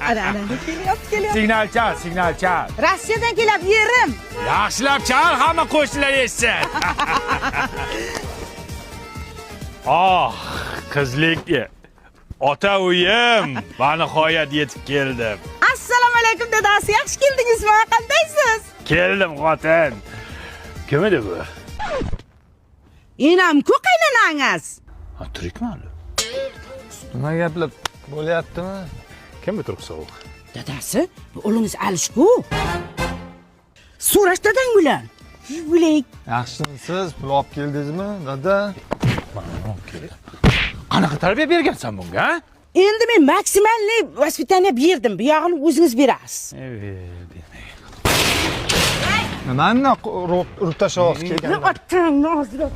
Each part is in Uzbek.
Ana, kelyapti. Signal chal. Rossiyadan kelib yerim. Yaxshilab chal, hamma qo'shnilar eshitsin. Qizlik. Ota uyim, va nihoyat yetib keldim. Assalomu alaykum dadasi, yaxshi keldingizmi? Qandaysiz? Keldim xotin. Kim edi bu? Enam-ku qaynonangiz. Ha, tirikmi hali? Nima gaplar bo'lyaptimi? Kim bu turib sovuq? Dadasi, bu o'g'lingiz Alishku. So'rash dadang bilan. Bilay. Yaxshimisiz? Pul olib keldingizmi, dada? Qanaqa tarbiya bergansan bunga, ha? Endi men maksimalniy vaspitaniya berdim. Bu yog'ini o'zingiz berasiz. Nimani urib tashlab kelgan? Otang nozirat.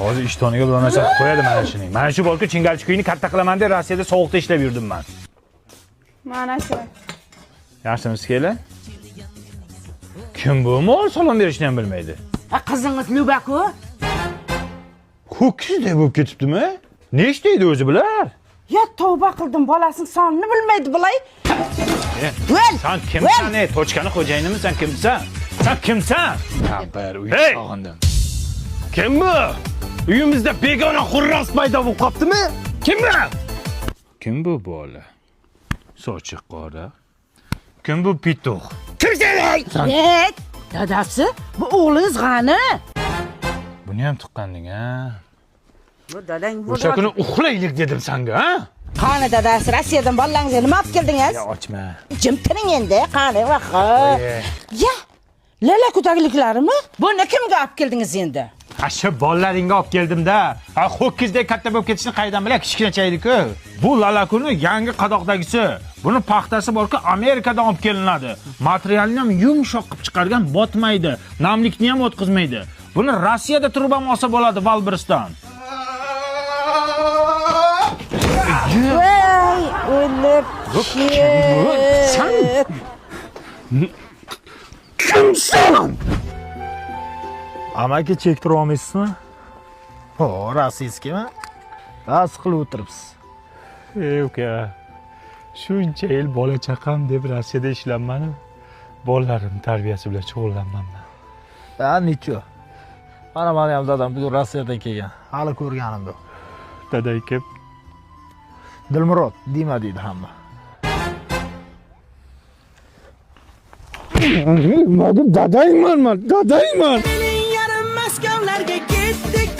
Hozir ishtoniga bo'lmasa qilib qo'yadi mana shuni. Mana shu bolka chingalchikuyni katta qilaman deb Rossiyada sovuqda ishlab yurdim men. Mana shu. Yaxshimisiz kela? Kim bu? Mol salom berishni ham bilmaydi. Qizingiz Lubaku? Ho'kizdek bo'lib ketibdimi? Ne ishlaydi o'zi bular? Ya tavba qildim, bolasining sonini bilmaydi bilay. Vel! Sen kimsan? Tochkani xo'jayinimi sen kimsan? Sen kimsan? Kampir uy Hey! sog'indim. Kim bu? Uyimizda begona xurras paydo bo'lib qoptimi? Kim bu? Kim bu bola? Sochi qora. Kim bu pituq? Kimsan? Hey! Dadasi, bu o'g'lingiz g'ani? Buni ham tuqqanding, ha? Bu dadang bu. O'sha kuni uxlaylik dedim senga, ha? Qani dadasi, Rossiyadan bolalaringizga nima olib keldingiz? Ya ochma. Jim tiring endi, qani vaqa. Ya, lala ko'tagiliklarimi? Buni kimga olib keldingiz endi? Shu bolalaringga olib keldim-da. Ha, ho'kizdek katta bo'lib ketishni qaydan bilay, kichkinachaylik-ku. Bu lalakuni yangi qadoqdagisi. Buni paxtasi borku Amerikadan olib kelinadi. Materialni ham yumshoq qilib chiqargan, botmaydi, namlikni ham o'tkazmaydi. Buni Rossiyada turib ham olsa bo'ladi, Valbriston. Voy, o'lib. Sen kimsan? Amaki chektira olmaysizmi? Ho, rossiyskimi? Bas qilib o'tiribsiz. Ey uka. Shuncha yil bola chaqam deb Rossiyada ishlanmadim. Bolalarim tarbiyasi bilan shug'ullanmanman. Ha, nicho. Mana ham dadam bu Rossiyadan kelgan. Hali ko'rganim yo'q. Daday kim? Dilmurod, Dima deydi hamma. Dadayman. Yarim Maskovlarga ketdik.